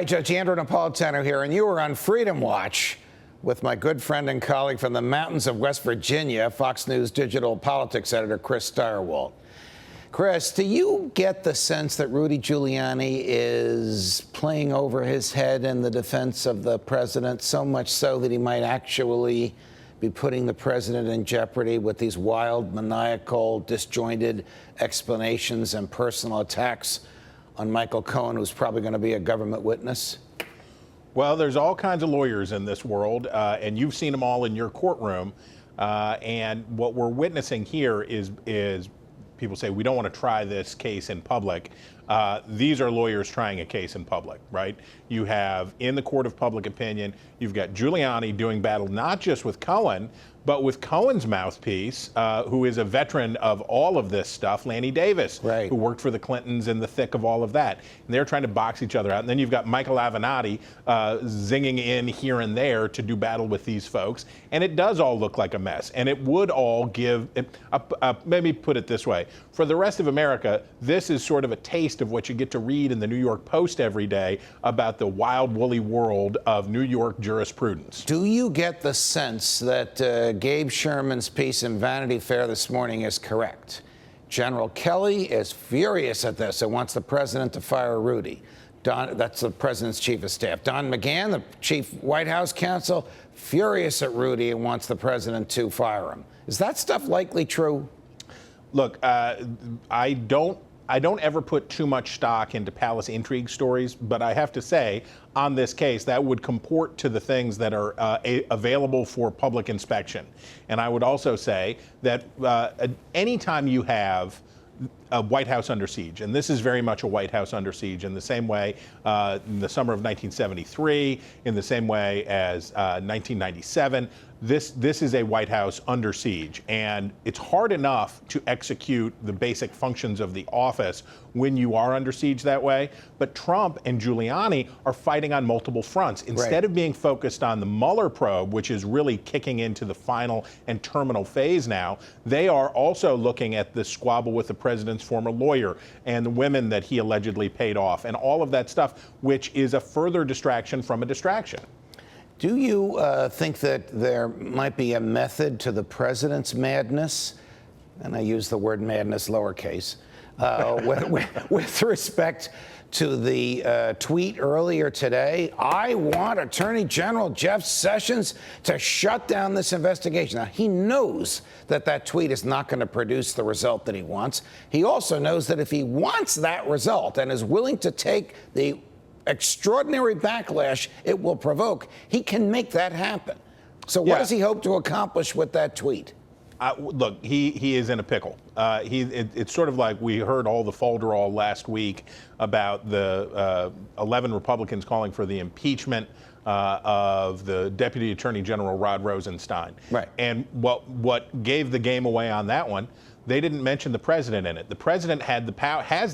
Hi, Judge Andrew Napolitano here, and you are on Freedom Watch with my good friend and colleague from the mountains of West Virginia, Fox News digital politics editor Chris Stirewalt. Chris, do you get the sense that Rudy Giuliani is playing over his head in the defense of the president, so much so that he might actually be putting the president in jeopardy with these wild, maniacal, disjointed explanations and personal attacks on Michael Cohen, who's probably going to be a government witness? Well, there's all kinds of lawyers in this world, and you've seen them all in your courtroom. And what we're witnessing here is people say, we don't want to try this case in public. These are lawyers trying a case in public, right? You have, in the court of public opinion, you've got Giuliani doing battle not just with Cohen, but with Cohen's mouthpiece, who is a veteran of all of this stuff, Lanny Davis, right, who worked for the Clintons in the thick of all of that. And they're trying to box each other out. And then you've got Michael Avenatti zinging in here and there to do battle with these folks. And it does all look like a mess. And it would all give, maybe put it this way, for the rest of America, this is sort of a taste of what you get to read in the New York Post every day about the wild, woolly world of New York jurisprudence. Do you get the sense that Gabe Sherman's piece in Vanity Fair this morning is correct? General Kelly is furious at this and wants the president to fire Rudy. That's the president's chief of staff. Don McGahn, the chief White House counsel, furious at Rudy and wants the president to fire him. Is that stuff likely true? Look, I don't ever put too much stock into palace intrigue stories, but I have to say, on this case, that would comport to the things that are available for public inspection. And I would also say that anytime you have a White House under siege, and this is very much a White House under siege in the same way in the summer of 1973, in the same way as 1997, this is a White House under siege, and it's hard enough to execute the basic functions of the office when you are under siege that way. But Trump and Giuliani are fighting on multiple fronts. Instead of being focused on the Mueller probe, which is really kicking into the final and terminal phase now, they are also looking at the squabble with the president's former lawyer and the women that he allegedly paid off and all of that stuff, which is a further distraction from a distraction. Do you think that there might be a method to the president's madness? And I use the word madness lowercase, with respect to the tweet earlier today. I want Attorney General Jeff Sessions to shut down this investigation. Now, he knows that that tweet is not going to produce the result that he wants. He also knows that if he wants that result and is willing to take the extraordinary backlash it will provoke, he can make that happen. So what does he hope to accomplish with that tweet? Look, he is in a pickle. It's sort of like we heard all the falderall last week about the 11 Republicans calling for the impeachment of the Deputy Attorney General Rod Rosenstein. Right. And what gave the game away on that one, they didn't mention the president in it. The president has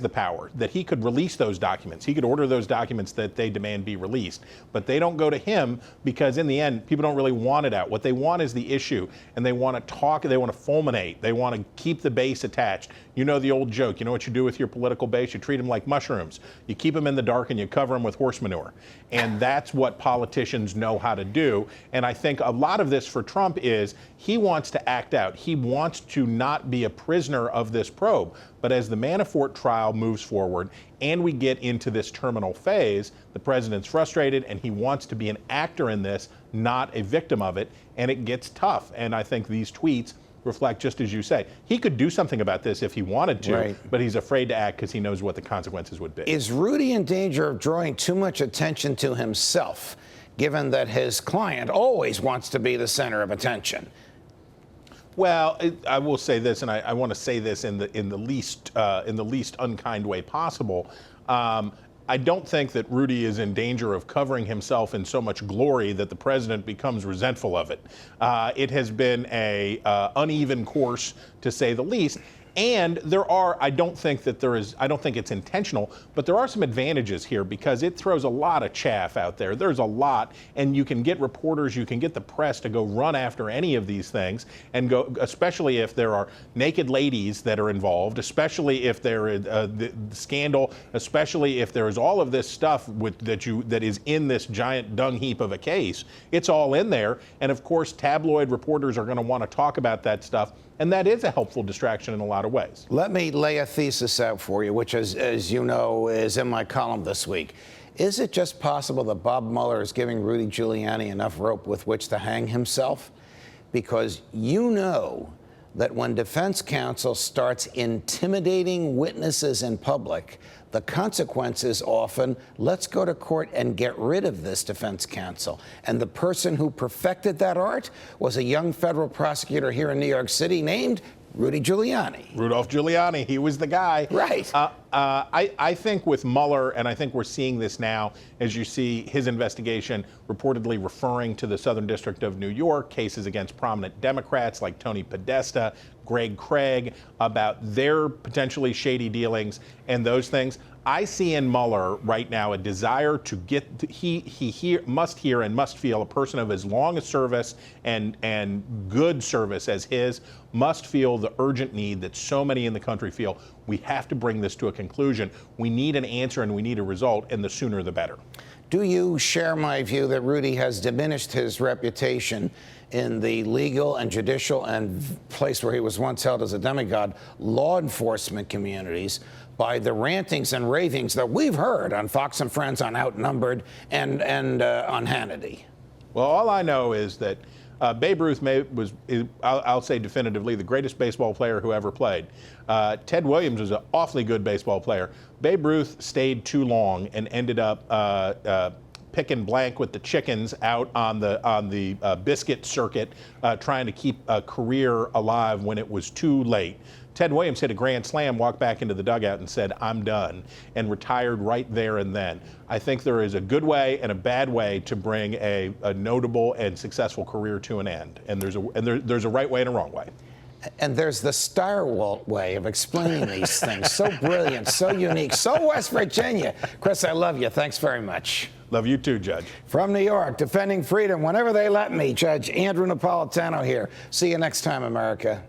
the power that he could release those documents. He could order those documents that they demand be released. But they don't go to him because in the end, people don't really want it out. What they want is the issue, and they want to talk, they want to fulminate, they want to keep the base attached. You know the old joke, you know what you do with your political base? You treat them like mushrooms. You keep them in the dark and you cover them with horse manure. And that's what politicians know how to do. And I think a lot of this for Trump is he wants to act out. He wants to not be a prisoner of this probe. But as the Manafort trial moves forward and we get into this terminal phase, the president's frustrated and he wants to be an actor in this, not a victim of it. And it gets tough. And I think these tweets reflect, just as you say, he could do something about this if he wanted to, but he's afraid to act because he knows what the consequences would be. Is Rudy in danger of drawing too much attention to himself, given that his client always wants to be the center of attention? Well, I will say this, and I want to say this in the least unkind way possible. I don't think that Rudy is in danger of covering himself in so much glory that the president becomes resentful of it. It has been a uneven course, to say the least. And I don't think it's intentional, but there are some advantages here because it throws a lot of chaff out there. There's a lot, and you can get reporters, you can get the press to go run after any of these things and go, especially if there are naked ladies that are involved, especially if there is the scandal, especially if there is all of this stuff that is in this giant dung heap of a case. It's all in there, and of course, tabloid reporters are going to want to talk about that stuff. And that is a helpful distraction in a lot of ways. Let me lay a thesis out for you, which, as you know, is in my column this week. Is it just possible that Bob Mueller is giving Rudy Giuliani enough rope with which to hang himself? Because you know that when defense counsel starts intimidating witnesses in public, the consequence is often, let's go to court and get rid of this defense counsel. And the person who perfected that art was a young federal prosecutor here in New York City named Rudy Giuliani. Rudolph Giuliani, he was the guy. Right. I think with Mueller, and I think we're seeing this now, as you see his investigation reportedly referring to the Southern District of New York, cases against prominent Democrats like Tony Podesta, Greg Craig, about their potentially shady dealings and those things. I see in Mueller right now a desire to get, he must hear and must feel a person of as long a service and good service as his must feel the urgent need that so many in the country feel. We have to bring this to a conclusion. We need an answer and we need a result, and the sooner the better. Do you share my view that Rudy has diminished his reputation in the legal and judicial and place where he was once held as a demigod, law enforcement communities, by the rantings and ravings that we've heard on Fox and Friends, on Outnumbered, and on Hannity? Well, all I know is that Babe Ruth was, I'll say definitively, the greatest baseball player who ever played. Ted Williams was an awfully good baseball player. Babe Ruth stayed too long and ended up picking blank with the chickens out on the biscuit circuit, trying to keep a career alive when it was too late. Ted Williams hit a grand slam, walked back into the dugout and said, "I'm done," and retired right there and then. I think there is a good way and a bad way to bring a notable and successful career to an end. And there's a right way and a wrong way. And there's the Stirewalt way of explaining these things. So brilliant, so unique, so West Virginia. Chris, I love you. Thanks very much. Love you too, Judge. From New York, defending freedom whenever they let me, Judge Andrew Napolitano here. See you next time, America.